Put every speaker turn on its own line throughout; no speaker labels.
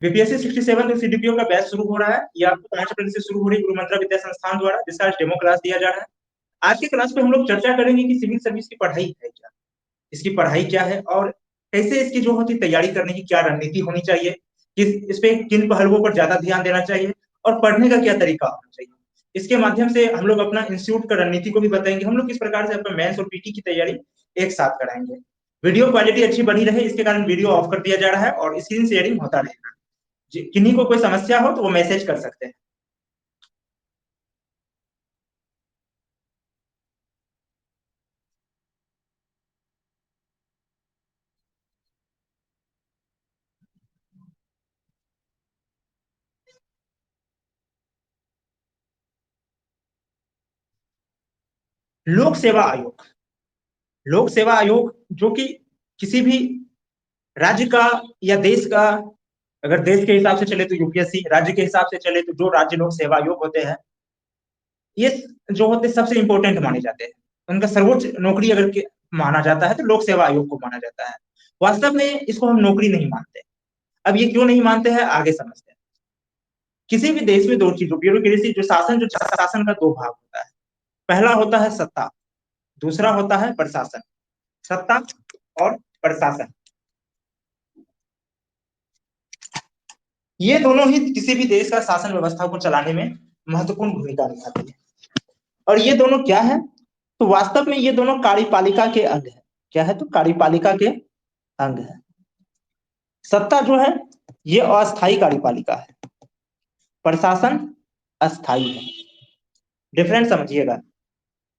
BPSC 67 तो CDPO का batch शुरू हो रहा है। ये आपको 5 अप्रैल से शुरू हो रही गुरु मंत्रा विद्या संस्थान द्वारा, जिसका आज डेमो क्लास दिया जा रहा है। आज के क्लास में हम लोग चर्चा करेंगे कि सिविल सर्विस की पढ़ाई है क्या, इसकी पढ़ाई क्या है और कैसे इसकी जो होती तैयारी करने की क्या रणनीति होनी चाहिए, किस इस पे किन पहलुओं पर ज्यादा ध्यान देना चाहिए और पढ़ने का क्या तरीका होना चाहिए। इसके माध्यम से हम लोग अपना इंस्टीट्यूट का रणनीति को भी बताएंगे, हम लोग किस प्रकार से अपना मेंस और पीटी की तैयारी एक साथ कराएंगे। वीडियो क्वालिटी अच्छी बनी रहे इसके कारण वीडियो ऑफ कर दिया जा रहा है और स्क्रीन शेयरिंग होता रहेगा। किन्हीं को कोई समस्या हो तो वो मैसेज कर सकते हैं। लोक सेवा आयोग, लोक सेवा आयोग जो कि किसी भी राज्य का या देश का, अगर देश के हिसाब से चले तो यूपीएससी, राज्य के हिसाब से चले तो जो राज्य लोक सेवा आयोग होते हैं, ये जो होते हैं सबसे इंपॉर्टेंट माने जाते हैं। उनका सर्वोच्च नौकरी अगर माना जाता है तो लोक सेवा आयोग को माना जाता है। वास्तव में इसको हम नौकरी नहीं मानते। अब ये क्यों नहीं मानते हैं आगे समझते हैं। किसी भी देश में दो चीजों, ब्यूरोक्रेसी जो शासन का दो भाग होता है। पहला होता है सत्ता, दूसरा होता है प्रशासन। सत्ता और प्रशासन, ये दोनों ही किसी भी देश का शासन व्यवस्था को चलाने में महत्वपूर्ण भूमिका निभाती है। और ये दोनों क्या है, तो वास्तव में ये दोनों कार्यपालिका के अंग है। क्या है, तो कार्यपालिका के अंग है। सत्ता जो है ये अस्थायी कार्यपालिका है, प्रशासन अस्थायी है। डिफरेंस समझिएगा,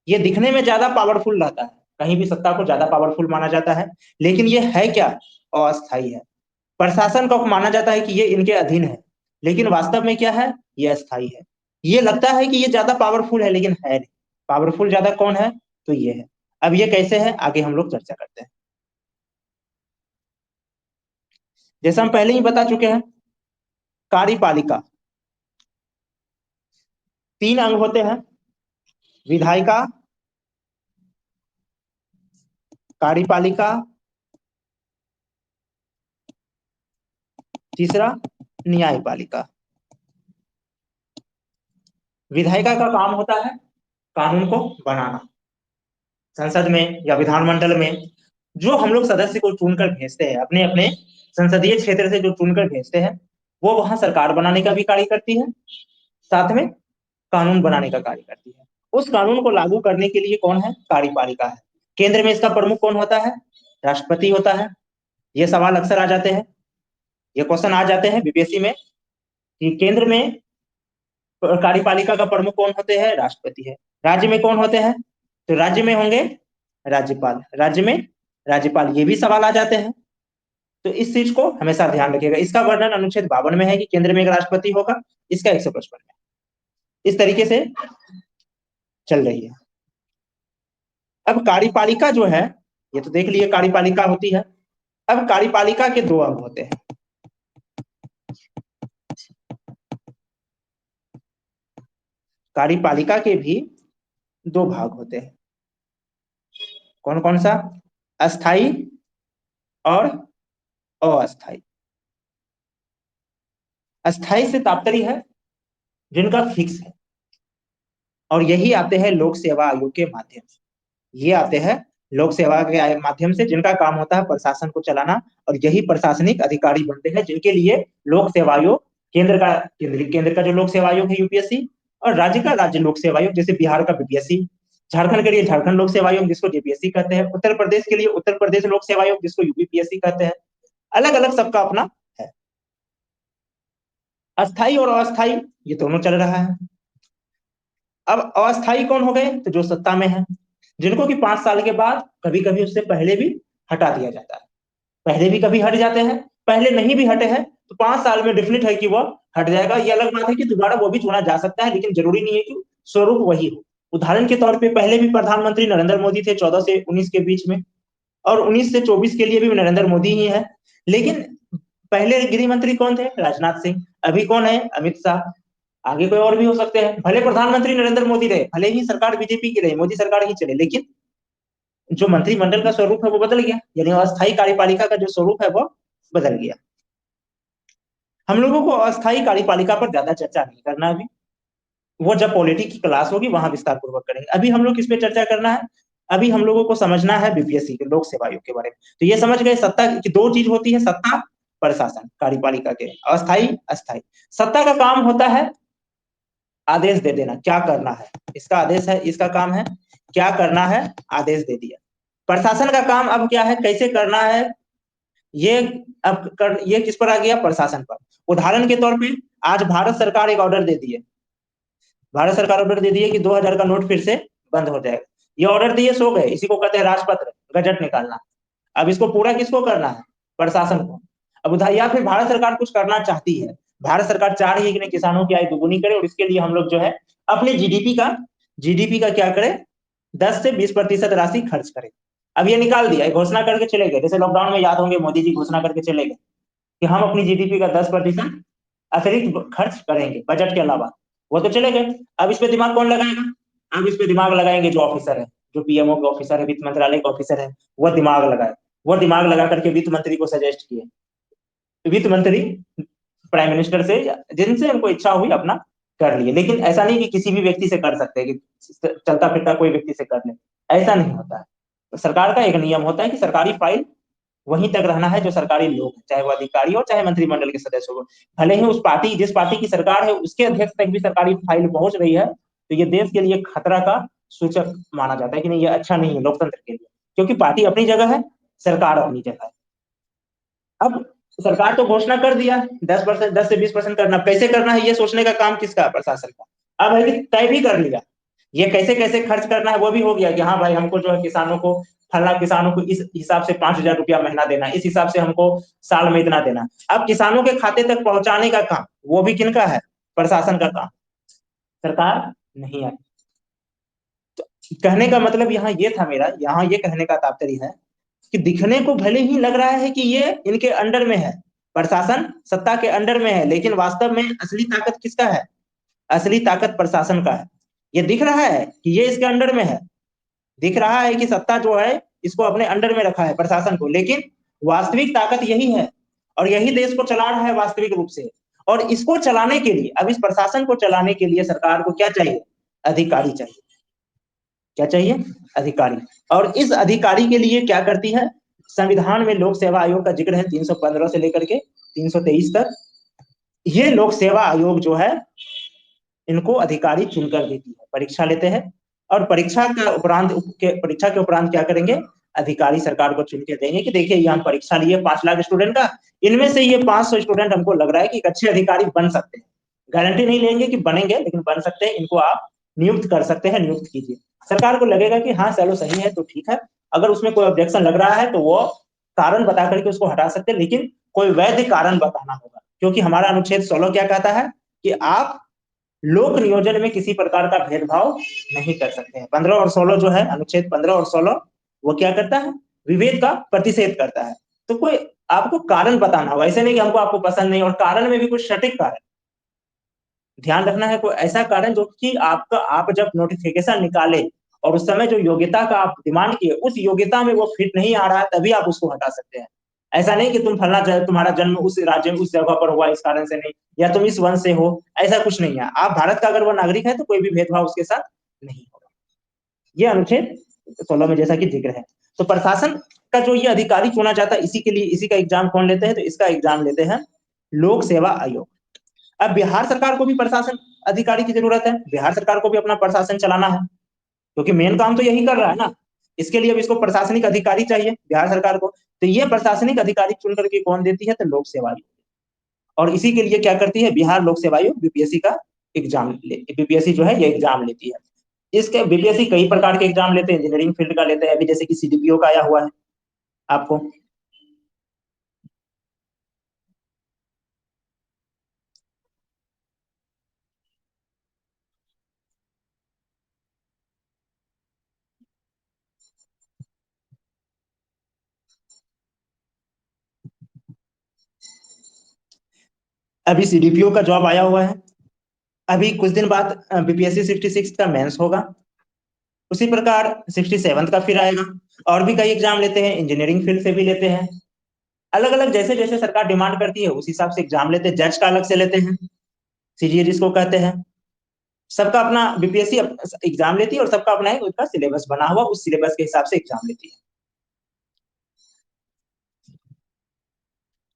ये दिखने में ज्यादा पावरफुल रहता है, कहीं भी सत्ता को ज्यादा पावरफुल माना जाता है, लेकिन ये है क्या, अस्थायी है। प्रशासन को माना जाता है कि ये इनके अधीन है, लेकिन वास्तव में क्या है, ये अस्थायी है। ये लगता है कि ये ज्यादा पावरफुल है, लेकिन है नहीं। पावरफुल ज्यादा कौन है, तो ये है। अब ये कैसे है आगे हम लोग चर्चा करते हैं। जैसे हम पहले ही बता चुके हैं, कार्यपालिका तीन अंग होते हैं। विधायिका, कार्यपालिका, तीसरा न्यायपालिका। विधायिका का काम होता है कानून को बनाना। संसद में या विधानमंडल में जो हम लोग सदस्य को चुनकर भेजते हैं, अपने अपने संसदीय क्षेत्र से जो चुनकर भेजते हैं, वो वहां सरकार बनाने का भी कार्य करती है, साथ में कानून बनाने का कार्य करती है। उस कानून को लागू करने के लिए कौन है, कार्यपालिका है। केंद्र में इसका प्रमुख कौन होता है, राष्ट्रपति होता है। ये सवाल अक्सर आ जाते हैं, ये क्वेश्चन आ जाते हैं बीपीएससी में कि केंद्र में कार्यपालिका का प्रमुख कौन होते हैं, राष्ट्रपति है। राज्य में कौन होते हैं, तो राज्य में होंगे राज्यपाल। राज्य में राज्यपाल, ये भी सवाल आ जाते हैं। तो इस चीज को हमेशा ध्यान रखिएगा। इसका वर्णन अनुच्छेद 52 में है कि केंद्र में एक राष्ट्रपति होगा, इसका 155 में। इस तरीके से चल रही है। अब कार्यपालिका जो है, ये तो देख लिए कार्यपालिका होती है। अब कार्यपालिका के दो अंग होते हैं। कार्यपालिका के भी दो भाग होते हैं। कौन कौन सा, अस्थाई और अस्थाई। अस्थाई से तात्पर्य है जिनका फिक्स है, और यही आते हैं लोक सेवा आयोग के माध्यम से। ये आते हैं लोक सेवा के माध्यम से, जिनका काम होता है प्रशासन को चलाना, और यही प्रशासनिक अधिकारी बनते हैं जिनके लिए लोक सेवा आयोग, केंद्र का जो लोक सेवा आयोग है यूपीएससी, और राज्य का राज्य लोक सेवा आयोग, जैसे बिहार का बीपीएससी, झारखंड के लिए झारखंड लोक सेवा आयोग जिसको जेपीएससी कहते हैं, उत्तर प्रदेश के लिए उत्तर प्रदेश लोक सेवा आयोग जिसको यूपीपीएससी कहते हैं। अलग अलग सबका अपना है। अस्थाई और अस्थाई ये दोनों चल रहा है। अब अस्थाई कौन हो गए, तो जो सत्ता में है, जिनको कि 5 साल के बाद, कभी कभी उससे पहले भी हटा दिया जाता है। पहले भी कभी हट जाते हैं, पहले नहीं भी हटे हैं तो 5 साल में डेफिनेट है कि वो हट जाएगा। ये अलग बात है कि दोबारा वो भी चुना जा सकता है, लेकिन जरूरी नहीं है कि स्वरूप वही हो। उदाहरण के तौर पे पहले भी प्रधानमंत्री नरेंद्र मोदी थे 14 से 19 के बीच में, और 19 से 24 के लिए भी नरेंद्र मोदी ही है। लेकिन पहले गृह मंत्री कौन थे, राजनाथ सिंह। अभी कौन है, अमित शाह। आगे कोई और भी हो सकते हैं। भले प्रधानमंत्री नरेंद्र मोदी रहे, भले ही सरकार बीजेपी की रहे, मोदी सरकार ही चले, लेकिन जो मंत्रिमंडल का स्वरूप है वो बदल गया, यानी अस्थायी कार्यपालिका का जो स्वरूप है वो बदल गया। हम लोगों को अस्थायी कार्यपालिका पर ज्यादा चर्चा नहीं करना है अभी, वो जब पॉलिटी की क्लास होगी वहां विस्तार पूर्वक करेंगे। अभी हम लोग किस पे चर्चा करना है, अभी हम लोगों को समझना है बीपीएससी के लोक सेवा आयोग के बारे में। तो ये समझ गए सत्ता की दो चीज होती है, सत्ता प्रशासन कार्यपालिका के, अस्थाई अस्थाई। सत्ता का काम होता है आदेश दे देना, क्या करना है, इसका आदेश है, इसका काम है क्या करना है, आदेश दे दिया। प्रशासन का काम अब क्या है, कैसे करना है, ये ये किस पर आ गया, प्रशासन पर। उदाहरण के तौर पे आज भारत सरकार एक ऑर्डर दे दी है, भारत सरकार ऑर्डर दे दी है कि 2000 का नोट फिर से बंद हो जाएगा। ये ऑर्डर दिए सो गए, इसी को कहते हैं राजपत्र, गजट निकालना। अब इसको पूरा किसको करना है, प्रशासन को। अब उधर या फिर भारत सरकार कुछ करना चाहती है, भारत सरकार चाह रही है कि नहीं किसानों की आय दोगुनी करे, और इसके लिए हम लोग जो है अपने जीडीपी का क्या करें, 10 से 20% राशि खर्च करें। अब ये निकाल दिया, घोषणा करके चले गए, जैसे लॉकडाउन में याद होंगे मोदी जी घोषणा करके चले गए कि हम अपनी जीडीपी का 10% अतिरिक्त खर्च करेंगे बजट के अलावा, वो तो चले गए। अब इस पे दिमाग कौन लगाएगा, अब इस पे दिमाग लगाएंगे जो ऑफिसर है, जो पीएमओ के ऑफिसर है, वित्त मंत्रालय के ऑफिसर है, वो दिमाग लगाए। वो दिमाग लगा करके वित्त मंत्री को सजेस्ट किए, वित्त मंत्री प्राइम मिनिस्टर से जिनसे उनको इच्छा हुई अपना कर लिए। लेकिन ऐसा नहीं कि किसी भी व्यक्ति से कर सकते हैं कि चलता फिरता कोई व्यक्ति से कर ले, ऐसा नहीं होता है। तो सरकार का एक नियम होता है कि सरकारी फाइल वहीं तक रहना है जो सरकारी लोग, चाहे वो अधिकारी हो चाहे मंत्रिमंडल के सदस्य हो। भले ही उस पार्टी, जिस पार्टी की सरकार है उसके अध्यक्ष तक भी सरकारी फाइल पहुंच रही है तो ये देश के लिए खतरा का सूचक माना जाता है कि नहीं, ये अच्छा नहीं है लोकतंत्र के लिए, क्योंकि पार्टी अपनी जगह है, सरकार अपनी जगह है। अब सरकार तो घोषणा कर दिया 10%, 10 से 20% करना, कैसे करना है ये सोचने का काम किसका, प्रशासन का। अब है कि तय भी कर लिया, ये कैसे कैसे खर्च करना है वो भी हो गया कि हाँ भाई हमको जो है किसानों को, फला किसानों को इस हिसाब से 5,000 रुपया महीना देना, इस हिसाब से हमको साल में इतना देना। अब किसानों के खाते तक पहुंचाने का काम वो भी किनका है, प्रशासन का काम, सरकार नहीं है। तो कहने का मतलब यहाँ ये था मेरा, यहाँ ये कहने का तात्पर्य है कि दिखने को भले ही लग रहा है कि ये इनके अंडर में है, प्रशासन सत्ता के अंडर में है, लेकिन वास्तव में असली ताकत किसका है, असली ताकत प्रशासन का है। ये दिख रहा है कि ये इसके अंडर में है, दिख रहा है कि सत्ता जो है इसको अपने अंडर में रखा है प्रशासन को, लेकिन वास्तविक ताकत यही है और यही देश को चला रहा है वास्तविक रूप से। और इसको चलाने के लिए, अब इस प्रशासन को चलाने के लिए सरकार को क्या चाहिए, अधिकारी चाहिए। क्या चाहिए, अधिकारी। और इस अधिकारी के लिए क्या करती है, संविधान में लोक सेवा आयोग का जिक्र है 315 से लेकर के 323 तक। ये लोक सेवा आयोग जो है इनको अधिकारी चुनकर देती है, परीक्षा लेते हैं और परीक्षा के उपरांत क्या करेंगे, अधिकारी सरकार को चुन के देंगे कि देखिए ये हम परीक्षा लिए 5 लाख स्टूडेंट का, इनमें से ये 500 स्टूडेंट हमको लग रहा है कि एक अच्छे अधिकारी बन सकते हैं। गारंटी नहीं लेंगे कि बनेंगे, लेकिन बन सकते हैं, इनको आप नियुक्त कर सकते हैं, नियुक्त कीजिए। सरकार को लगेगा कि हाँ चलो सही है तो ठीक है, अगर उसमें कोई ऑब्जेक्शन लग रहा है तो वो कारण बता करके उसको हटा सकते हैं, लेकिन कोई वैध कारण बताना होगा, क्योंकि हमारा अनुच्छेद 16 क्या कहता है कि आप लोक नियोजन में किसी प्रकार का भेदभाव नहीं कर सकते हैं। 15 और 16 जो है, अनुच्छेद 15 और 16 वो क्या करता है, विभेद का प्रतिषेध करता है। तो कोई आपको कारण बताना होगा, ऐसे नहीं कि हमको आपको पसंद नहीं, और कारण में भी कुछ सटीक कारण ध्यान रखना है, कोई ऐसा कारण जो कि आपका, आप जब नोटिफिकेशन निकाले और उस समय जो योग्यता का आप डिमांड किए उस योग्यता में वो फिट नहीं आ रहा है, तभी आप उसको हटा सकते हैं। ऐसा नहीं कि तुम फलना तुम्हारा जन्म उस राज्य में उस जगह पर हुआ इस कारण से नहीं, या तुम इस वंश से हो, ऐसा कुछ नहीं है। आप भारत का अगर वो नागरिक है तो कोई भी भेदभाव उसके साथ नहीं होगा। ये अनुच्छेद 16 में जैसा कि जिक्र है। तो प्रशासन का जो ये अधिकारी चुना जाता है, इसी के लिए इसी का एग्जाम कौन लेते हैं, तो इसका एग्जाम लेते हैं लोक सेवा आयोग। अब बिहार सरकार को भी प्रशासन अधिकारी की जरूरत है, बिहार सरकार को भी अपना प्रशासन चलाना है, क्योंकि मेन काम तो यही कर रहा है ना। इसके लिए अब इसको प्रशासनिक अधिकारी चाहिए बिहार सरकार को, तो ये प्रशासनिक अधिकारी चुन करके कौन देती है, तो लोक सेवा आयोग। और इसी के लिए क्या करती है, बिहार लोक सेवा आयोग बीपीएससी का एग्जाम बीपीएससी जो है ये एग्जाम लेती है। इसके बीपीएससी कई प्रकार के एग्जाम लेते हैं, इंजीनियरिंग फील्ड का लेते हैं, अभी जैसे कि सीडीपीओ का आया हुआ है आपको। अभी सीडीपीओ का जॉब आया हुआ है, अभी कुछ दिन बाद बीपीएससी 66 का मेंस होगा, उसी प्रकार 67 का फिर आएगा। और भी कई एग्जाम लेते हैं, इंजीनियरिंग फील्ड से भी लेते हैं। अलग अलग जैसे जैसे सरकार डिमांड करती है उस हिसाब से एग्जाम लेते हैं। जज का अलग से लेते हैं, सीजीए जिसको कहते हैं। सबका अपना बीपीएससी एग्जाम लेती है और सबका अपना एक उसका सिलेबस बना हुआ, उस सिलेबस के हिसाब से एग्जाम लेती है।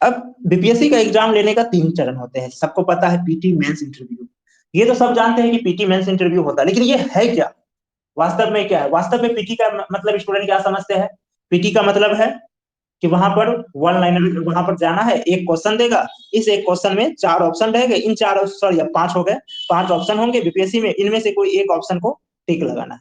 अब बीपीएससी का एग्जाम लेने का 3 चरण होते हैं, सबको पता है, पीटी, मेंस, इंटरव्यू। ये तो सब जानते हैं कि पीटी, मेंस, इंटरव्यू होता है, लेकिन ये है क्या वास्तव में? क्या है वास्तव में पीटी का मतलब? स्टूडेंट क्या समझते हैं? पीटी का मतलब है कि वहां पर वन लाइनर, वहां पर जाना है, एक क्वेश्चन देगा, इस एक क्वेश्चन में 4 ऑप्शन रहेंगे, इन चार, सॉरी अब 5 हो गए, 5 ऑप्शन होंगे बीपीएससी में, इनमें से कोई एक ऑप्शन को टिक लगाना है।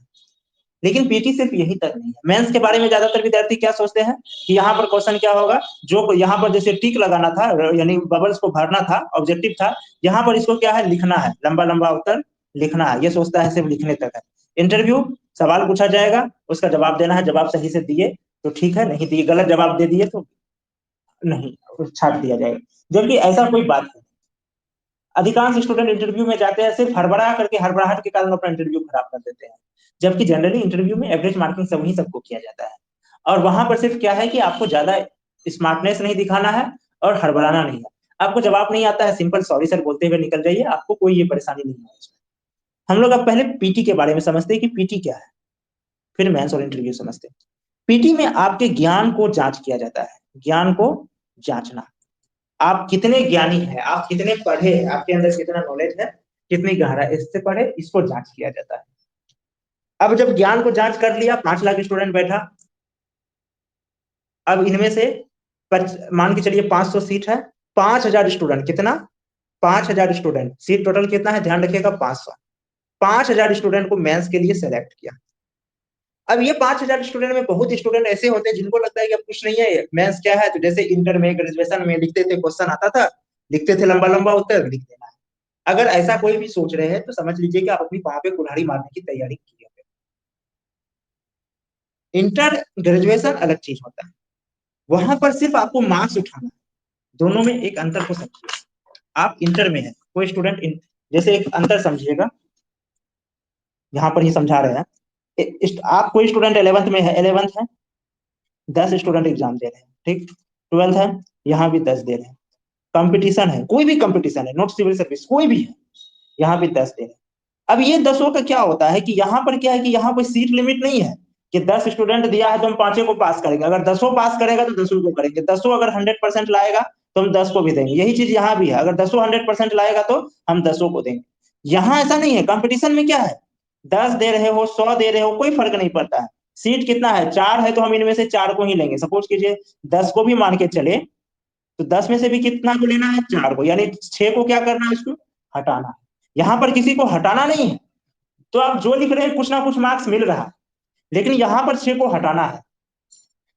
लेकिन पीटी सिर्फ यही तक नहीं है। मेंस के बारे में ज्यादातर विद्यार्थी क्या सोचते हैं कि यहाँ पर क्वेश्चन क्या होगा, जो यहाँ पर जैसे टिक लगाना था, यानी बबल्स को भरना था, ऑब्जेक्टिव था, यहाँ पर इसको क्या है, लिखना है, लंबा लंबा उत्तर लिखना है, ये सोचता है सिर्फ लिखने तक है। इंटरव्यू, सवाल पूछा जाएगा, उसका जवाब देना है, जवाब सही से दिए तो ठीक है, नहीं दिए, गलत जवाब दे दिए तो नहीं, छाट दिया जाएगा। जबकि ऐसा कोई बात नहीं। अधिकांश स्टूडेंट इंटरव्यू में जाते हैं सिर्फ हड़बड़ा करके, हड़बड़ाहट के कारण अपना इंटरव्यू खराब कर देते हैं। जबकि जनरली इंटरव्यू में एवरेज मार्किंग सब ही सबको किया जाता है। और वहां पर सिर्फ क्या है कि आपको ज्यादा स्मार्टनेस नहीं दिखाना है और हड़बड़ाना नहीं है। आपको जवाब नहीं आता है, सिंपल सॉरी सर बोलते हुए निकल जाइए, आपको कोई ये परेशानी नहीं है इसमें। हम लोग अब पहले पीटी के बारे में समझते हैं कि पीटी क्या है, फिर मेंस और इंटरव्यू समझते हैं। पीटी में आपके ज्ञान को जांच किया जाता है, ज्ञान को जांचना। आप कितने ज्ञानी हैं, आप कितने पढ़े, आपके अंदर कितना नॉलेज है, कितनी गहरा, इससे पढ़े, इसको जांच किया जाता है। अब जब ज्ञान को जांच कर लिया, 5 लाख स्टूडेंट बैठा, अब इनमें से मान के चलिए 500 सीट है, 5,000 स्टूडेंट, कितना, 5,000 स्टूडेंट, सीट टोटल कितना है, ध्यान रखिएगा, 500। 5,000 स्टूडेंट को मेंस के लिए सेलेक्ट किया। अब ये 5,000 स्टूडेंट में बहुत स्टूडेंट ऐसे होते हैं जिनको लगता है कि अब कुछ नहीं है, मेंस क्या है, तो जैसे इंटर में, ग्रेजुएशन में लिखते थे, क्वेश्चन आता था, लिखते थे लंबा लंबा उत्तर, लिख देना है। अगर ऐसा कोई भी सोच रहे हैं तो समझ लीजिए कि आप अपनी वहां पे कुल्हाड़ी मारने की तैयारी की है। इंटर ग्रेजुएशन अलग चीज होता है, वहां पर सिर्फ आपको मार्क्स उठाना है। दोनों में एक अंतर को समझिए। आप इंटर में है, कोई स्टूडेंट जैसे एक अंतर समझिएगा, यहाँ पर ही समझा रहे हैं। आप कोई स्टूडेंट 11th में है, 11th है, 10 स्टूडेंट एग्जाम दे रहे हैं, ठीक, 12th है, यहाँ भी 10 दे रहे हैं। कंपटीशन है, कोई भी कंपटीशन है, नॉट सिविल सर्विस, कोई भी है, यहाँ भी 10 दे रहे हैं। अब ये 10 का क्या होता है कि यहाँ पर क्या है कि यहाँ कोई सीट लिमिट नहीं है कि 10 स्टूडेंट दिया है तो हम 5 को पास करेंगे, अगर 10 पास करेगा तो 10 को करेंगे, 10 अगर 100% लाएगा तो हम 10 को भी देंगे। यही चीज यहाँ भी है, अगर 10 100% लाएगा तो हम 10 को देंगे। यहाँ ऐसा नहीं है। कंपटीशन में क्या है, 10 दे रहे हो, 100 दे रहे हो, कोई फर्क नहीं पड़ता है। सीट कितना है, 4 है, तो हम इनमें से 4 को ही लेंगे। सपोज कीजिए 10 को भी मान के चले तो 10 में से भी कितना को लेना है, 4 को, यानी 6 को क्या करना है, इसको हटाना है। यहाँ पर किसी को हटाना नहीं है, तो आप जो लिख रहे हैं कुछ ना कुछ मार्क्स मिल रहा है, लेकिन यहाँ पर 6 को हटाना है।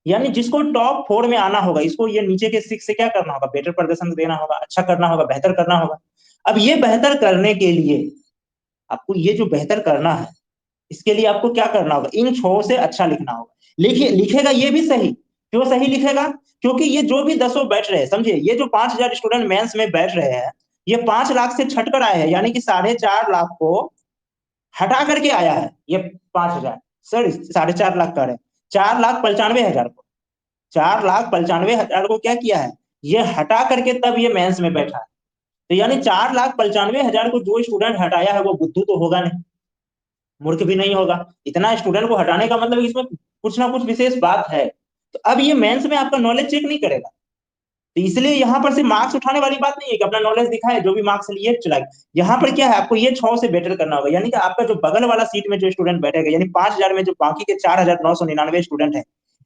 यानी जिसको टॉप 4 में आना होगा, इसको ये नीचे के 6 से क्या करना होगा, बेटर प्रदर्शन देना होगा, अच्छा करना होगा, बेहतर करना होगा। अब ये बेहतर करने के लिए आपको, ये जो बेहतर करना है, इसके लिए आपको क्या करना होगा, इन 6 से अच्छा लिखना होगा। लिखिए, लिखेगा ये भी सही, क्यों सही लिखेगा, क्योंकि ये जो भी 10 बैठ रहे हैं, समझिए, ये जो 5,000 स्टूडेंट मेंस में बैठ रहे हैं, ये 5 लाख से छट कर आए हैं, यानी कि 4.5 लाख को हटा करके आया है ये 5,000, सर 4.5 लाख कर रहे हैं, 4,95,000 को, 4,95,000 को क्या किया है, ये हटा करके तब ये मेंस में बैठा है। तो यानी 4,95,000 को जो स्टूडेंट हटाया है वो बुद्धू तो होगा नहीं, मूर्ख भी नहीं होगा। इतना स्टूडेंट को हटाने का मतलब इसमें कुछ ना कुछ विशेष बात है। तो अब ये मेंस में आपका नॉलेज चेक नहीं करेगा, तो इसलिए यहाँ पर सिर्फ मार्क्स उठाने वाली बात नहीं है कि अपना नॉलेज दिखाए, जो भी मार्क्स लिए चला। यहाँ पर क्या है, आपको ये 6 से बेटर करना होगा, यानी कि आपका जो बगल वाला सीट में जो स्टूडेंट बैठेगा, यानी 5,000 में जो बाकी के 4,999 स्टूडेंट है,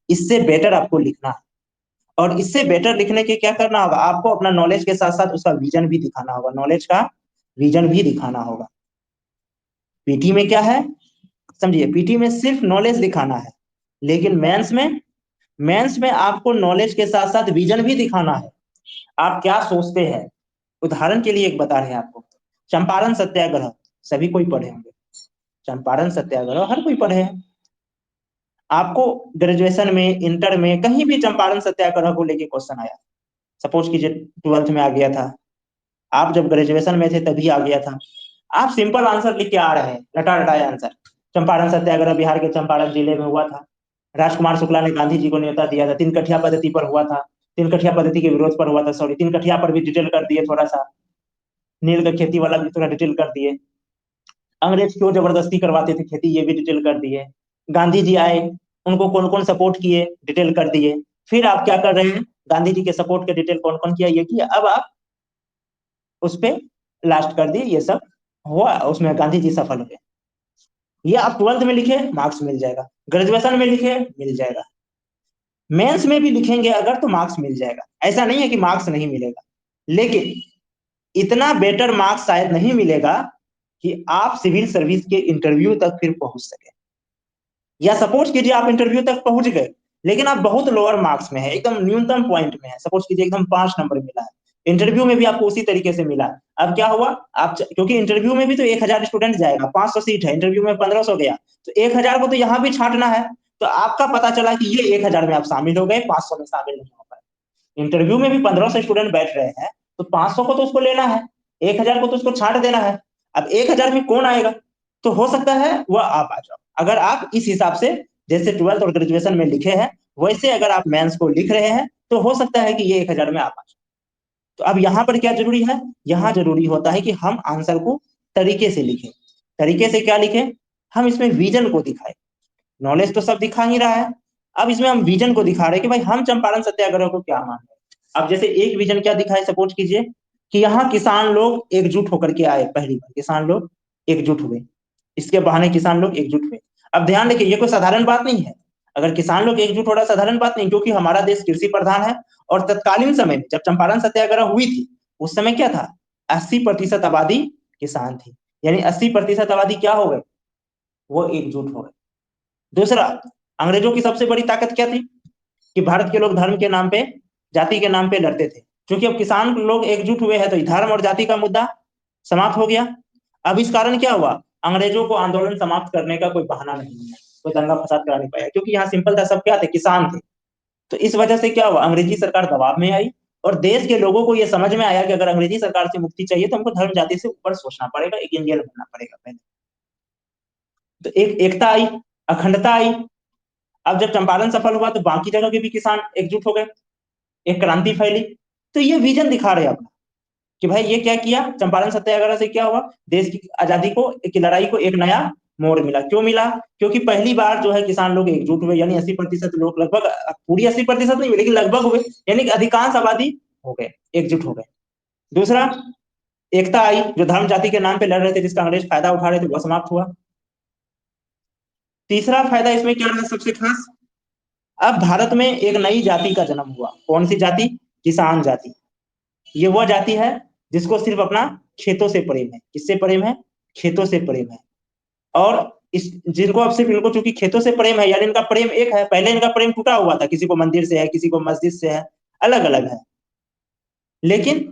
इससे बेटर आपको लिखना है। और इससे बेटर लिखने के क्या करना होगा, आपको अपना नॉलेज के साथ साथ उसका विजन भी दिखाना होगा, नॉलेज का विजन भी दिखाना होगा। पीटी में क्या है, समझिए, पीटी में सिर्फ नॉलेज दिखाना है, लेकिन मेंस में आपको नॉलेज के साथ साथ विजन भी दिखाना है। आप क्या सोचते हैं, उदाहरण के लिए एक बता रहे हैं आपको, चंपारण सत्याग्रह सभी कोई पढ़े होंगे, चंपारण सत्याग्रह हर कोई पढ़े हैं। आपको ग्रेजुएशन में, इंटर में, कहीं भी चंपारण सत्याग्रह को लेके क्वेश्चन आया, सपोज कीजिए 12th में आ गया था, आप जब ग्रेजुएशन में थे तभी आ गया था, आप सिंपल आंसर लिख के आ रहे हैं, रटा रटाया आंसर। चंपारण सत्याग्रह बिहार के चंपारण जिले में हुआ था, राजकुमार शुक्ला ने गांधी जी को न्योता दिया था, 3 कठिया पद्धति पर हुआ था, तीन कठिया पद्धति के विरोध पर हुआ था, सॉरी, तीन कठिया पर भी डिटेल कर दिए थोड़ा सा, नील का खेती वाला भी थोड़ा डिटेल कर दिए, अंग्रेज क्यों जबरदस्ती करवाते थे खेती, ये भी डिटेल कर दिए, गांधी जी आए, उनको कौन कौन सपोर्ट किए, डिटेल कर दिए। फिर आप क्या कर रहे हैं, गांधी जी के सपोर्ट के डिटेल कौन कौन किया, ये किया। अब आप उस पर लास्ट कर दिए, ये सब हुआ, उसमें गांधी जी सफल हुए। ये आप 12th में लिखे, मार्क्स मिल जाएगा, ग्रेजुएशन में लिखे, मिल जाएगा, मेंस में भी लिखेंगे अगर तो मार्क्स मिल जाएगा। ऐसा नहीं है कि मार्क्स नहीं मिलेगा, लेकिन इतना बेटर मार्क्स शायद नहीं मिलेगा कि आप सिविल सर्विस के इंटरव्यू तक फिर पहुंच सके। या सपोज कीजिए आप इंटरव्यू तक पहुंच गए, लेकिन आप बहुत लोअर मार्क्स में है, एकदम न्यूनतम पॉइंट में है, सपोज कीजिए एकदम 5 नंबर मिला है, इंटरव्यू में भी आपको उसी तरीके से मिला। अब क्या हुआ, आप क्योंकि इंटरव्यू में भी तो 1000 स्टूडेंट जाएगा, 500 सीट है, इंटरव्यू में 1500 गया, तो 1000 को तो यहाँ भी छांटना है। तो आपका पता चला कि ये 1000 में आप शामिल हो गए, 500 में शामिल नहीं हो पाए। इंटरव्यू में भी 1500 स्टूडेंट बैठ रहे हैं, तो 500 को तो उसको लेना है, 1000 को तो उसको छांट देना है। अब 1000 में कौन आएगा, तो हो सकता है वह आप आ जाओ, अगर आप इस हिसाब से जैसे 12th और ग्रेजुएशन में लिखे हैं वैसे अगर आप मेंस को लिख रहे हैं, तो हो सकता है कि ये 1000 में आप आ जाओ। तो अब यहाँ पर क्या जरूरी है, यहाँ जरूरी होता है कि हम आंसर को तरीके से लिखें। तरीके से क्या लिखें, हम इसमें विजन को दिखाएं। नॉलेज तो सब दिखा ही रहा है, अब इसमें हम विजन को दिखा रहे हैं कि भाई हम चंपारण सत्याग्रह को क्या मान रहे हैं। अब जैसे एक विजन क्या दिखाए, सपोज कीजिए कि यहाँ किसान लोग एकजुट होकर के आए, पहली बार किसान लोग एकजुट हुए, इसके बहाने किसान लोग एकजुट हुए। अब ध्यान रखिए ये कोई साधारण बात नहीं है, अगर किसान लोग एकजुट हो रहा साधारण बात नहीं, क्योंकि हमारा देश कृषि प्रधान है। और तत्कालीन समय में जब चंपारण सत्याग्रह हुई थी, उस समय क्या था, 80% आबादी किसान थी, यानी 80% आबादी क्या हो गए, वो एकजुट हो गए। दूसरा, अंग्रेजों की सबसे बड़ी ताकत क्या थी, कि भारत के लोग धर्म के नाम पे, जाति के नाम पे लड़ते थे, क्योंकि अब किसान लोग एकजुट हुए हैं तो धर्म और जाति का मुद्दा समाप्त हो गया। अब इस कारण क्या हुआ, अंग्रेजों को आंदोलन समाप्त करने का कोई बहाना नहीं है, कोई दंगा फसाद करा नहीं पाया, क्योंकि यहाँ सिंपल था, सब क्या थे, किसान थे। तो इस वजह से क्या हुआ, अंग्रेजी सरकार दबाव में आई, और देश के लोगों को यह समझ में आया कि अगर अंग्रेजी सरकार से मुक्ति चाहिए तो हमको धर्म जाति से ऊपर सोचना पड़ेगा, एक इंडियन बनना पड़ेगा पहले। तो एक एकता आई, अखंडता आई। अब जब चंपारण सफल हुआ तो बाकी जगह के भी किसान एकजुट हो गए, एक क्रांति फैली। तो ये विजन दिखा रहे अपना कि भाई ये क्या किया, चंपारण सत्याग्रह से क्या हुआ, देश की आजादी को, की लड़ाई को एक नया मोड़ मिला। क्यों मिला, क्योंकि पहली बार जो है किसान लोग एकजुट हुए, यानी 80% लोग, लगभग पूरी 80% नहीं हुए लेकिन लगभग हुए, यानी कि अधिकांश आबादी हो गए, एकजुट हो गए। दूसरा, एकता आई, जो धर्म जाति के नाम पे लड़ रहे थे, जिसका अंग्रेज फायदा उठा रहे थे, वह समाप्त हुआ। तीसरा फायदा इसमें क्या रहा सबसे खास, अब भारत में एक नई जाति का जन्म हुआ। कौन सी जाति, किसान जाति। ये वह जाति है जिसको सिर्फ अपना खेतों से प्रेम है, किससे प्रेम है, खेतों से प्रेम है। और इस जिनको अब सिर्फ इनको चूंकि खेतों से प्रेम है, यानी इनका प्रेम एक है, पहले इनका प्रेम टूटा हुआ था, किसी को मंदिर से है, किसी को मस्जिद से है, अलग अलग है। लेकिन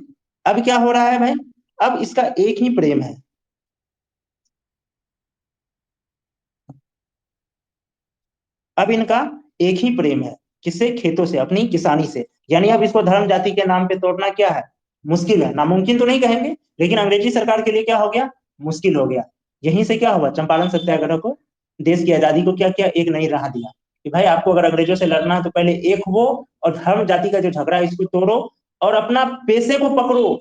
अब क्या हो रहा है भाई, अब इसका एक ही प्रेम है, अब इनका एक ही प्रेम है, किससे, खेतों से, अपनी किसानी से। यानी अब इसको धर्म जाति के नाम पे तोड़ना क्या है, मुश्किल है, नामुमकिन तो नहीं कहेंगे, लेकिन अंग्रेजी सरकार के लिए क्या हो गया, मुश्किल हो गया। यहीं से क्या हुआ, चंपारण सत्याग्रह को, देश की आजादी को क्या किया, एक नई राह दिया कि भाई आपको अगर अंग्रेजों से लड़ना है तो पहले एक हो, और धर्म जाति का जो झगड़ा है इसको तोड़ो, और अपना पेशे को पकड़ो।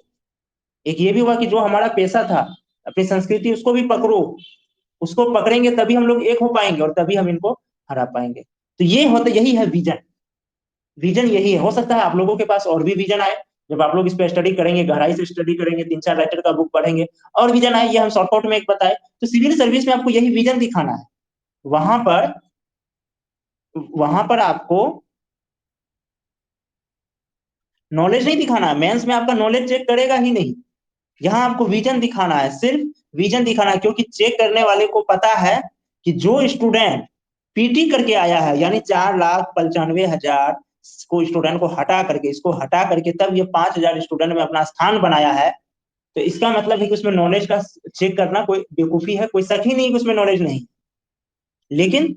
एक ये भी हुआ कि जो हमारा पेशा था, अपनी संस्कृति, उसको भी पकड़ो, उसको पकड़ेंगे तभी हम लोग एक हो पाएंगे, और तभी हम इनको हरा पाएंगे। तो ये होता, यही है विजन। विजन यही है। हो सकता है आप लोगों के पास और भी विजन आए, जब आप लोग इस पे स्टडी करेंगे, गहराई से स्टडी करेंगे, 3-4 राइटर का बुक पढ़ेंगे, और विजन आए, ये हम शॉर्टकट में एक बताए। तो सिविल सर्विस में आपको यही विजन दिखाना है। वहां पर वहां पर आपको नॉलेज नहीं दिखाना है, मेंस में आपका नॉलेज चेक करेगा ही नहीं, यहाँ आपको विजन दिखाना है, सिर्फ विजन दिखाना है। क्योंकि चेक करने वाले को पता है कि जो स्टूडेंट पीटी करके आया है, यानी 4,95,000 को स्टूडेंट को हटा करके, इसको हटा करके तब ये 5,000 स्टूडेंट में अपना स्थान बनाया है, तो इसका मतलब है कि उसमें नॉलेज का चेक करना कोई बेवकूफी है, कोई शक ही नहीं कि उसमें नॉलेज नहीं। लेकिन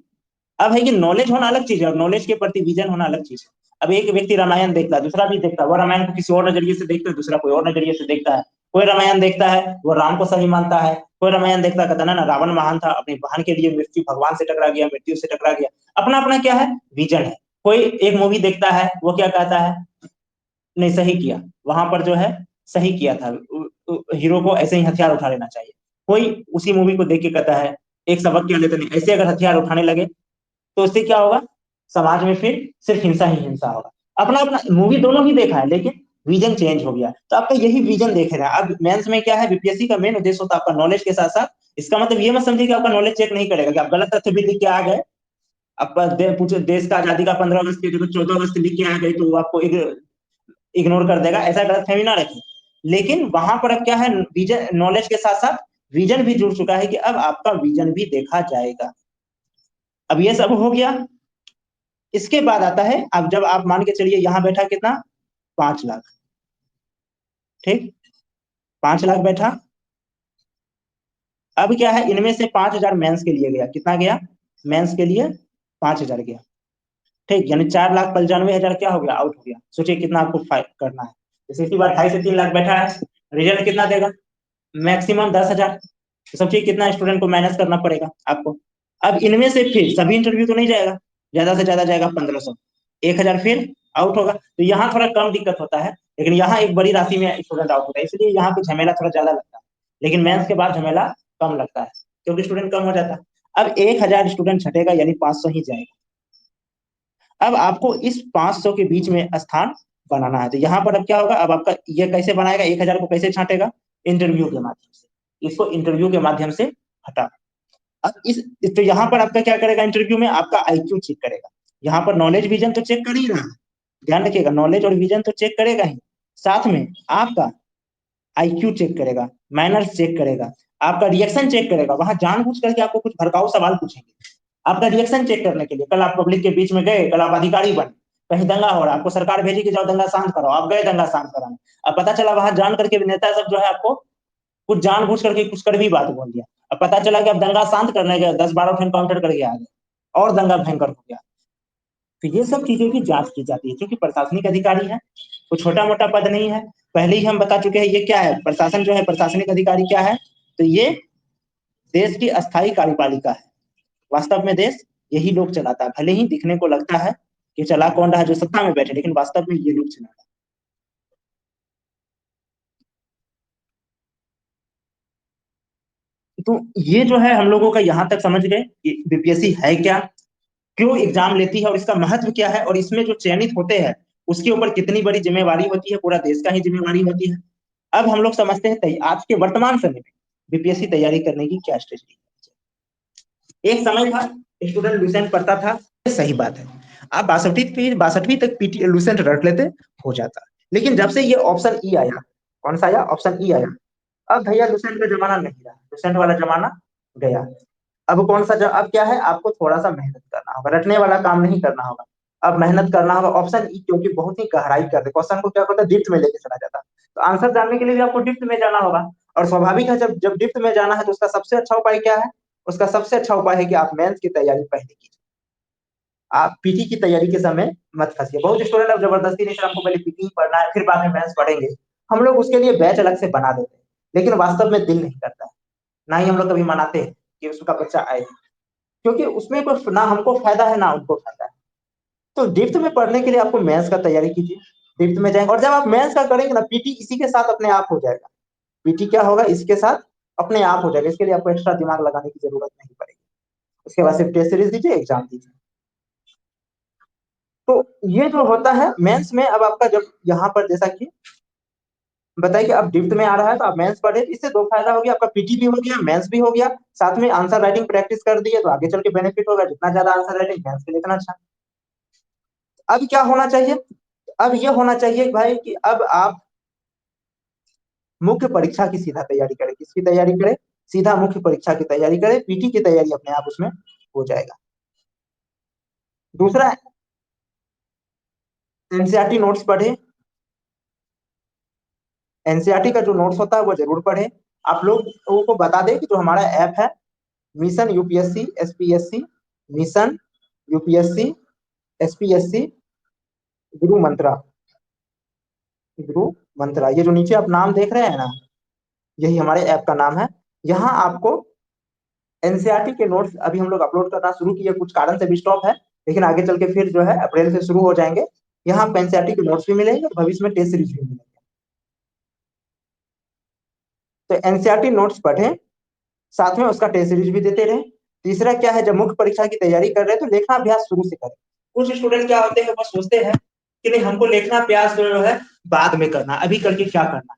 अब है कि नॉलेज होना अलग चीज है, और नॉलेज के प्रति विजन होना अलग चीज है। अब एक व्यक्ति रामायण देखता है, दूसरा भी देखता है, वो रामायण को किसी और नजरिए से देखता है, दूसरा कोई और नजरिए से देखता है। कोई रामायण देखता है वो राम को सही मानता है, कोई रामायण देखता है कहता ना ना रावण महान था, अपनी बहन के लिए मृत्यु, भगवान से टकरा गया, मृत्यु से टकरा गया। अपना अपना क्या है, विजन है। कोई एक मूवी देखता है, वो क्या कहता है, नहीं, सही किया। वहां पर जो है सही किया था। हीरो को ऐसे ही हथियार उठा लेना चाहिए। कोई उसी मूवी को देख के कहता है एक सबक क्या लेते नहीं, ऐसे अगर हथियार उठाने लगे तो उससे क्या होगा, समाज में फिर सिर्फ हिंसा ही हिंसा होगा। अपना अपना मूवी दोनों ही देखा है, लेकिन विजन चेंज हो गया। तो आपका यही विजन देख रहे हैं। अब मेंस में क्या है, बीपीएससी का मेन उद्देश्य होता है आपका नॉलेज के साथ साथ, इसका मतलब ये मत समझिए कि आपका नॉलेज चेक नहीं करेगा, कि आप गलत तथ्य भी लिख के आ गए, आप पूछे देश का आजादी का 15 अगस्त की जगह 14 अगस्त लिख के आ गए तो वो आपको इग्नोर कर देगा, ऐसा गलत फहमी ना रखें। लेकिन वहां पर अब क्या है, विजन नॉलेज के साथ साथ विजन भी जुड़ चुका है, कि अब आपका विजन भी देखा जाएगा। अब ये सब हो गया। इसके बाद आता है, अब जब आप मान के चलिए यहाँ बैठा कितना, 5 लाख, ठीक, 5 लाख बैठा। अब क्या है, इनमें से 5,000 मेंस के लिए गया, कितना गया, मेंस के लिए 5,000 गया, ठीक, यानी 4,95,000 क्या हो गया, आउट हो गया। सोचिए कितना आपको फाइट करना है। जैसे इसी बार 2.5 से 3 लाख बैठा है, रिजल्ट कितना देगा, मैक्सिमम 10,000। तो सोचिए कितना स्टूडेंट को मैनेज करना पड़ेगा आपको। अब इनमें से फिर सभी इंटरव्यू तो नहीं जाएगा, ज्यादा से ज्यादा जाएगा 1,500, 1,000 फिर आउट होगा। तो यहाँ थोड़ा कम दिक्कत होता है, लेकिन यहाँ एक बड़ी राशि में स्टूडेंट आउट होता है, इसलिए यहाँ पे झमेला थोड़ा ज्यादा लगता है। लेकिन मेंस के बाद झमेला कम लगता है, क्योंकि स्टूडेंट कम हो जाता है। अब 1,000 स्टूडेंट छटेगा, यानी 500 ही जाएगा। अब आपको इस 500 के बीच में स्थान बनाना है। तो यहाँ पर अब क्या होगा, अब आपका ये कैसे बनाएगा, 1,000 को कैसे छांटेगा, इंटरव्यू के माध्यम से, इसको इंटरव्यू के माध्यम से हटा। अब इस तो यहाँ पर आपका क्या करेगा, इंटरव्यू में आपका आईक्यू चेक करेगा। यहाँ पर नॉलेज विजन तो चेक कर ही रहा है, ध्यान रखिएगा, नॉलेज और विजन तो चेक करेगा ही, साथ में आपका आईक्यू चेक करेगा, मैनर्स चेक करेगा, आपका रिएक्शन चेक करेगा। वहां जानबूझ करके आपको कुछ भड़काऊ सवाल पूछेंगे, आपका रिएक्शन चेक करने के लिए। कल आप पब्लिक के बीच में गए, कल आप अधिकारी बने, कहीं दंगा हो रहा है, आपको सरकार भेजी कि जाओ दंगा शांत करो, आप गए दंगा शांत कराने। अब पता चला वहां जान करके भी नेता सब जो है आपको कुछ जानबूझ करके कुछ कड़वी बात बोल दिया। अब पता चला कि अब दंगा शांत करने गए, 10-12 एनकाउंटर करके आ गए, और दंगा भयंकर हो गया। तो ये सब चीजों की जांच की जाती है, क्योंकि प्रशासनिक अधिकारी है, वो छोटा मोटा पद नहीं है। पहले ही हम बता चुके हैं ये क्या है, प्रशासन जो है, प्रशासनिक अधिकारी क्या है, तो ये देश की अस्थायी कार्यपालिका है। वास्तव में देश यही लोग चलाता है, भले ही दिखने को लगता है कि चला कौन रहा है जो सत्ता में बैठे, लेकिन वास्तव में ये लोग चला रहा है। तो ये जो है हम लोगों का यहाँ तक समझ गए कि बीपीएससी है क्या, क्यों एग्जाम लेती है, और इसका महत्व क्या है, और इसमें जो चयनित होते हैं उसके ऊपर कितनी बड़ी जिम्मेवारी होती है, पूरा देश का ही जिम्मेवारी होती है। अब हम लोग समझते हैं आज के वर्तमान समय में बीपीएससी तैयारी करने की क्या स्ट्रेटजी है। एक समय था स्टूडेंट लूसेंट पढ़ता था, सही बात है, आप 62वीं तक पीटी लूसेंट रट लेते, हो जाता। लेकिन जब से ये ऑप्शन ई आया, कौन सा आया, ऑप्शन ई आया, अब भैया लूसेंट का जमाना नहीं रहा, लूसेंट वाला जमाना गया। अब कौन सा अब क्या है, आपको थोड़ा सा मेहनत करना होगा, रटने वाला काम नहीं करना होगा। अब मेहनत करना होगा, ऑप्शन ई, क्योंकि बहुत ही गहराई कर दे, क्वेश्चन को क्या करता है, डिप्थ में लेके चला जाता है। तो आंसर जानने के लिए भी आपको डिप्थ में जाना होगा। और स्वाभाविक है, जब जब डिप्थ में जाना है तो उसका सबसे अच्छा उपाय क्या है, उसका सबसे अच्छा उपाय है कि आप मेंस की तैयारी पहले कीजिए। आप पीटी की तैयारी के समय मत फंसिए। बहुत स्टूडेंट अब जबरदस्ती नहीं, सर हमको पहले पीटी ही पढ़ना है फिर बाद में मेंस पढ़ेंगे। हम लोग उसके लिए बैच अलग से बना देते हैं, लेकिन वास्तव में दिल नहीं करता है। ना ही हम लोग कभी मनाते हैं कि उसका बच्चा आए, क्योंकि उसमें कोई ना हमको फायदा है ना उनको फायदा है। तो डिप्थ में पढ़ने के लिए आपको मेंस का तैयारी कीजिए, डिप्थ में जाएंगे, और जब आप मेंस का करेंगे ना, पीटी इसी के साथ अपने आप हो जाएगा। पीटी क्या होगा, इसके साथ अपने आप हो जाएगा, इसके लिए आपको एक्स्ट्रा दिमाग लगाने की जरूरत नहीं पड़ेगी। उसके बाद सिर्फ टेस्ट सीरीज दीजिए, एग्जाम दीजिए। तो ये जो होता है मेंस में, अब आपका जब यहाँ पर जैसा कि बताइए कि अब डिप्थ में आ रहा है तो आप मेंस पढ़े, इससे दो फायदा हो गया, आपका पीटी भी हो गया, मेंस भी हो गया, साथ में आंसर राइटिंग प्रैक्टिस कर दी है, तो आगे चल के बेनिफिट होगा, जितना ज्यादा आंसर राइटिंग मेंस के लिए इतना अच्छा। अब क्या होना चाहिए, अब ये होना चाहिए भाई कि अब आप मुख्य परीक्षा की सीधा तैयारी करें। किसकी तैयारी करें, सीधा मुख्य परीक्षा की तैयारी करें, पीटी की तैयारी अपने आप उसमें हो जाएगा। दूसरा, एनसीईआरटी नोट्स पढ़े, एनसीईआरटी का जो नोट्स होता है वो जरूर पढ़े। आप लोगों को बता दें कि जो हमारा ऐप है, mission UPSC SPSC, mission UPSC SPSC गुरु मंत्रा, गुरु मंत्रा, ये जो नीचे आप नाम देख रहे हैं ना, यही हमारे ऐप का नाम है। यहाँ आपको एनसीईआरटी के नोट्स अभी हम लोग अपलोड करना शुरू किए, कुछ कारण से भी स्टॉप है, लेकिन आगे चल के फिर जो है अप्रैल से शुरू हो जाएंगे। यहाँ आपको एनसीईआरटी के नोट्स भी मिलेंगे और भविष्य में टेस्ट सीरीज भी मिलेंगे। तो एनसीईआरटी नोट्स पढ़ें, साथ में उसका टेस्ट सीरीज भी देते रहे। तीसरा क्या है, जब मुख्य परीक्षा की तैयारी कर रहे हैं तो लेखना अभ्यास शुरू से करें। कुछ स्टूडेंट क्या होते हैं, बस सोचते हैं कि नहीं हमको लेखना अभ्यास जो है बाद में करना, अभी करके क्या करना,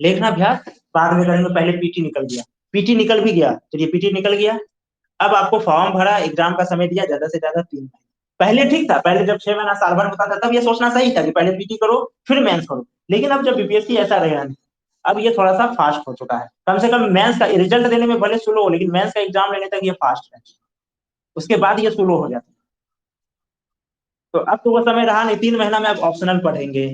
लेखना अभ्यास बाद में करेंगे, पहले पीटी निकल गया। पीटी निकल भी गया, चलिए पीटी निकल गया, अब आपको फॉर्म भरा, एग्जाम का समय दिया, ज्यादा से ज्यादा 3 महीने। पहले ठीक था, पहले जब 6 महीना साल भर होता था तब ये सोचना सही था कि पहले पीटी करो फिर मेंस करो। लेकिन अब जब बीपीएससी ऐसा रहेगा नहीं, अब ये थोड़ा सा फास्ट हो चुका है। कम से कम मेंस का रिजल्ट देने में भले स्लो हो, लेकिन मेंस का एग्जाम लेने तक ये फास्ट है, उसके बाद ये स्लो हो जाता है। तो अब तो वो समय रहा नहीं, 3 महीना में आप ऑप्शनल पढ़ेंगे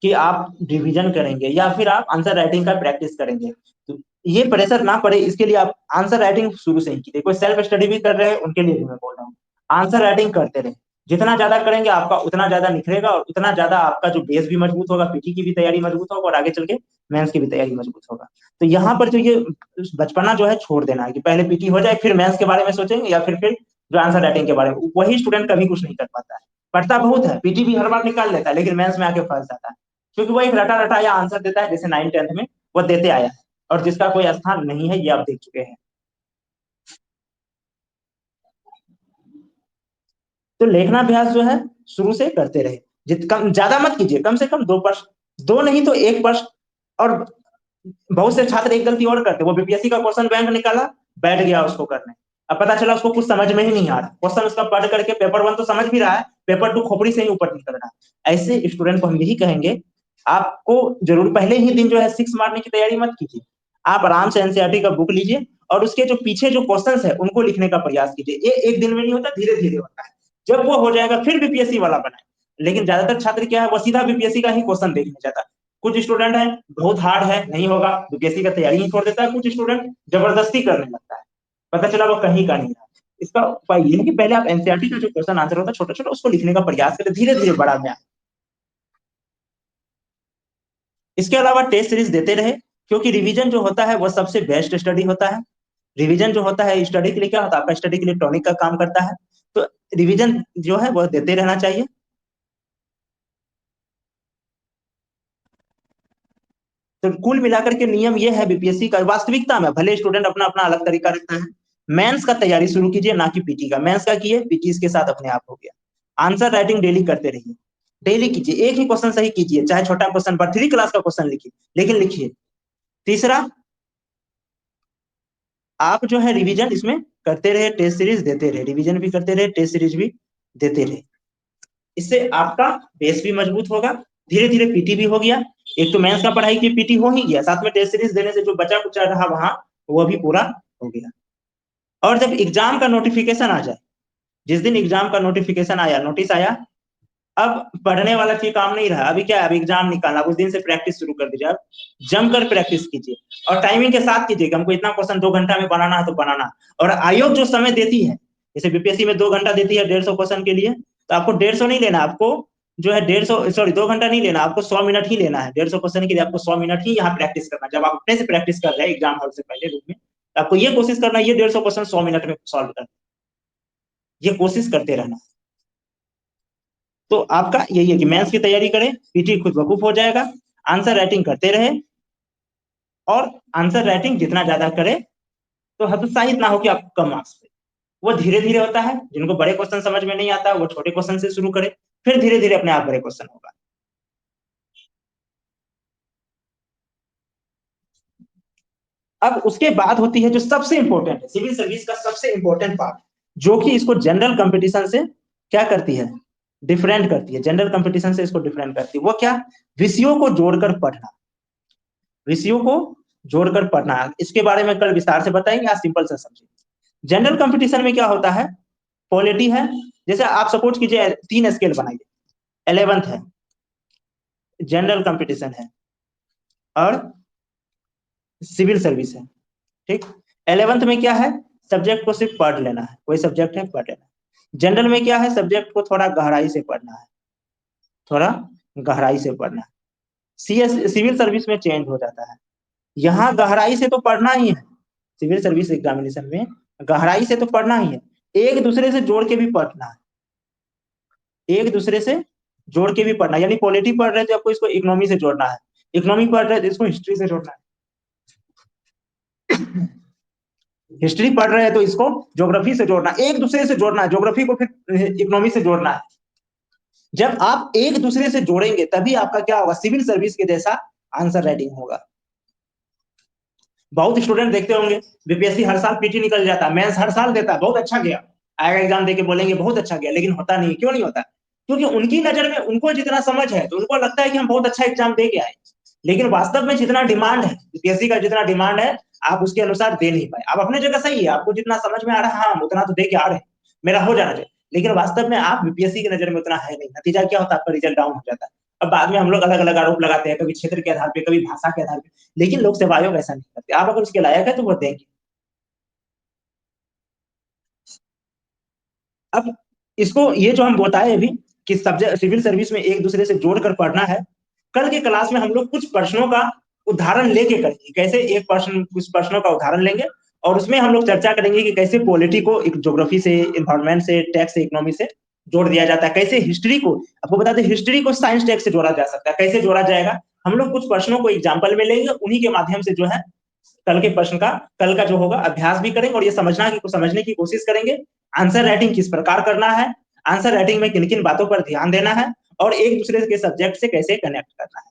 कि आप रिवीजन करेंगे या फिर आप आंसर राइटिंग का प्रैक्टिस करेंगे। तो ये प्रेशर ना पड़े इसके लिए आप आंसर राइटिंग शुरू से ही कीजिए। कोई सेल्फ स्टडी भी कर रहे हैं उनके लिए भी मैं बोल रहा हूँ, आंसर राइटिंग करते रहे। जितना ज्यादा करेंगे आपका उतना ज्यादा निखरेगा और उतना ज्यादा आपका जो बेस भी मजबूत होगा, पीटी की भी तैयारी मजबूत होगा और आगे चल के मेंस की भी तैयारी मजबूत होगा। तो यहाँ पर जो ये बचपना जो है छोड़ देना है कि पहले पीटी हो जाए फिर मेंस के बारे में सोचेंगे, या फिर जो आंसर राइटिंग के बारे में, वही स्टूडेंट कभी कुछ नहीं कर पाता है। पढ़ता बहुत है, पीटी भी हर बार निकाल लेता है, लेकिन मेंस में आके फंस जाता है, क्योंकि वो एक रटा रटा या आंसर देता है जैसे 9th 10th में वो देते आया है, और जिसका कोई स्थान नहीं है, ये आप देख चुके हैं। तो लेखना अभ्यास जो है शुरू से करते रहे, जित कम ज्यादा मत कीजिए, कम से कम 2 प्रश्न, दो नहीं तो 1 प्रश्न। और बहुत से छात्र एक गलती और करते, वो बीपीएससी का क्वेश्चन बैंक निकाला, बैठ गया उसको करने, अब पता चला उसको कुछ समझ में ही नहीं आ रहा, क्वेश्चन उसका पढ़ करके पेपर 1 तो समझ भी रहा है, पेपर 2 खोपड़ी से ही ऊपर निकल रहा है। ऐसे स्टूडेंट को हम यही कहेंगे, आपको जरूर पहले ही दिन जो है 6 मारने की तैयारी मत कीजिए, आप आराम से एनसीईआरटी का बुक लीजिए और उसके जो पीछे जो क्वेश्चंस है उनको लिखने का प्रयास कीजिए। ये एक दिन में नहीं होता, धीरे धीरे होता है, जब वो हो जाएगा फिर बीपीएससी वाला बनाए। लेकिन ज्यादातर छात्र क्या है, वो सीधा बीपीएससी का ही क्वेश्चन देखने जाता है। कुछ स्टूडेंट है बहुत हार्ड है, नहीं होगा, बीपीएससी का तैयारी ही छोड़ देता है। कुछ स्टूडेंट जबरदस्ती करने लगता है, पता चला वो कहीं का नहीं रहा। इसका उपाय ये है कि पहले आप एनसीईआरटी का जो क्वेश्चन आंसर होता है छोटा छोटा, उसको लिखने का प्रयास करें, धीरे धीरे बड़ा में। इसके अलावा टेस्ट सीरीज देते रहे, क्योंकि रिवीजन जो होता है वो सबसे बेस्ट स्टडी होता है। रिवीजन जो होता है स्टडी के लिए क्या होता है, आपका स्टडी के लिए टॉनिक का काम करता है। तो रिवीजन जो है वो देते रहना चाहिए। तो कुल मिलाकर के नियम ये है बीपीएससी का, वास्तविकता में भले स्टूडेंट अपना अपना अलग तरीका रखता है। मेंस का तैयारी शुरू कीजिए, ना कि पीटी का। मेंस का किए, पीटी इसके साथ अपने आप हो गया। आंसर राइटिंग डेली करते रहिए, डेली कीजिए, एक ही क्वेश्चन सही कीजिए, चाहे छोटा क्वेश्चन पर 3 क्लास का क्वेश्चन लिखिए, लेकिन लिखिए। तीसरा, आप जो है रिवीजन इसमें करते रहे, टेस्ट सीरीज देते रहे, रिवीजन भी करते रहे, टेस्ट सीरीज भी देते रहे। इससे आपका बेस भी मजबूत होगा, धीरे धीरे पीटी भी हो गया। एक तो मेंस का पढ़ाई की पीटी हो ही गया, साथ में टेस्ट सीरीज देने से जो बचा कुचा रहा वहां, वो भी पूरा हो गया। और जब एग्जाम का नोटिफिकेशन आ जाए, जिस दिन एग्जाम का नोटिफिकेशन आया, नोटिस आया, अब पढ़ने वाला की काम नहीं रहा, अभी क्या है, अब एग्जाम निकालना, उस दिन से प्रैक्टिस शुरू कर दीजिए। अब जमकर प्रैक्टिस कीजिए और टाइमिंग के साथ कीजिए कि हमको इतना क्वेश्चन 2 घंटा में बनाना है तो बनाना। और आयोग जो समय देती है, जैसे बीपीएससी में 2 घंटा देती है 150 क्वेश्चन के लिए, तो आपको 150 नहीं लेना, आपको जो है 150, सॉरी 2 घंटा नहीं लेना, आपको 100 मिनट ही लेना है। 150 क्वेश्चन के लिए आपको 100 मिनट ही यहाँ प्रैक्टिस करना। जब आप अपने से प्रैक्टिस कर रहे हैं एग्जाम हॉल से पहले रूम में, तो आपको ये कोशिश करना है ये 150 क्वेश्चन 100 मिनट में सॉल्व करना, ये कोशिश करते रहना। तो आपका यही है कि मेंस की तैयारी करें, पीटी खुद वकूफ हो जाएगा, आंसर राइटिंग करते रहे, और आंसर राइटिंग जितना ज्यादा करे तो हतोत्साहित ना हो कि आपको कम मार्क्स पे। वो धीरे धीरे होता है, जिनको बड़े क्वेश्चन समझ में नहीं आता वो छोटे क्वेश्चन से शुरू करे, फिर धीरे धीरे अपने आप बड़े क्वेश्चन होगा। अब उसके बाद होती है जो सबसे इंपॉर्टेंट है, सिविल सर्विस का सबसे इंपॉर्टेंट पार्ट, जो कि इसको जनरल कंपटीशन से क्या करती है, डिफरेंट करती है, जनरल कंपटीशन से इसको डिफरेंट करती है। वो क्या, विषयों को जोड़कर पढ़ना, विषयों को जोड़कर पढ़ना। इसके बारे में कल विस्तार से बताएंगे, आज सिंपल से समझिए। जनरल कंपटीशन में क्या होता है, पॉलिटी है, जैसे आप सपोज कीजिए 3 स्केल बनाइए, 11th है, जनरल कंपटीशन है, और सिविल सर्विस है, ठीक। 11th में क्या है, सब्जेक्ट को सिर्फ पढ़ लेना है, कोई सब्जेक्ट है पढ़ लेना है। जनरल में क्या है, सब्जेक्ट को थोड़ा गहराई से पढ़ना है, थोड़ा गहराई से पढ़ना है। सिविल सर्विस में चेंज हो जाता है, यहाँ गहराई से तो पढ़ना ही है, सिविल सर्विस एग्जामिनेशन में गहराई से तो पढ़ना ही है, एक दूसरे से जोड़ के भी पढ़ना है, एक दूसरे से जोड़ के भी पढ़ना, यानी पॉलिटी पढ़ रहे थे आपको इसको इकोनॉमी से जोड़ना है, इकोनॉमी पढ़ रहे थे इसको हिस्ट्री से जोड़ना है, हिस्ट्री पढ़ रहे हैं तो इसको ज्योग्राफी से जोड़ना, एक दूसरे से जोड़ना है, ज्योग्राफी को फिर इकोनॉमी से जोड़ना है। जब आप एक दूसरे से जोड़ेंगे तभी आपका क्या होगा, सिविल सर्विस के जैसा आंसर राइटिंग होगा। बहुत स्टूडेंट देखते होंगे बीपीएससी हर साल पीटी निकल जाता है, मेंस हर साल देता है, बहुत अच्छा गया, आएगा एग्जाम देके बोलेंगे बहुत अच्छा गया, लेकिन होता नहीं। क्यों नहीं होता? क्योंकि उनकी नजर में उनको जितना समझ है तो उनको लगता है कि हम बहुत अच्छा एग्जाम दे के आए, लेकिन वास्तव में जितना डिमांड है बीपीएससी का, जितना डिमांड है आप उसके अनुसार दे नहीं पाए। आप अपने जगह सही है, आपको जितना समझ में आ रहा है हाँ उतना तो दे के आ रहे हैं, मेरा हो जाना चाहिए, लेकिन वास्तव में आप बीपीएससी की नजर में उतना है नहीं। नतीजा क्या होता है, आपका रिजल्ट डाउन हो जाता है। अब बाद में हम लोग अलग अलग आरोप लगाते हैं, कभी क्षेत्र के आधार पे, कभी भाषा के आधार पे, लेकिन लोक सेवा आयोग ऐसा नहीं करते। आप अगर उसके लायक है तो वो देंगे। अब इसको ये जो हम बताए अभी कि सब्जेक्ट सिविल सर्विस में एक दूसरे से जोड़कर पढ़ना है, कल के क्लास में हम लोग कुछ प्रश्नों का उदाहरण लेके करेंगे, कैसे एक प्रश्न कुछ प्रश्नों का उदाहरण लेंगे और उसमें हम लोग चर्चा करेंगे कि कैसे पॉलिटी को एक ज्योग्राफी से, इन्वायरमेंट से, टैक्स से, इकोनॉमी से जोड़ दिया जाता है, कैसे हिस्ट्री को, आपको बता दें हिस्ट्री को साइंस टैक्स से जोड़ा जा सकता है, कैसे जोड़ा जाएगा। हम लोग कुछ प्रश्नों को एग्जाम्पल में लेंगे, उन्हीं के माध्यम से जो है कल के प्रश्न का, कल का जो होगा अभ्यास भी करेंगे और ये समझने की कोशिश करेंगे आंसर राइटिंग किस प्रकार करना है, आंसर राइटिंग में किन किन बातों पर ध्यान देना है और एक दूसरे के सब्जेक्ट से कैसे कनेक्ट करना है।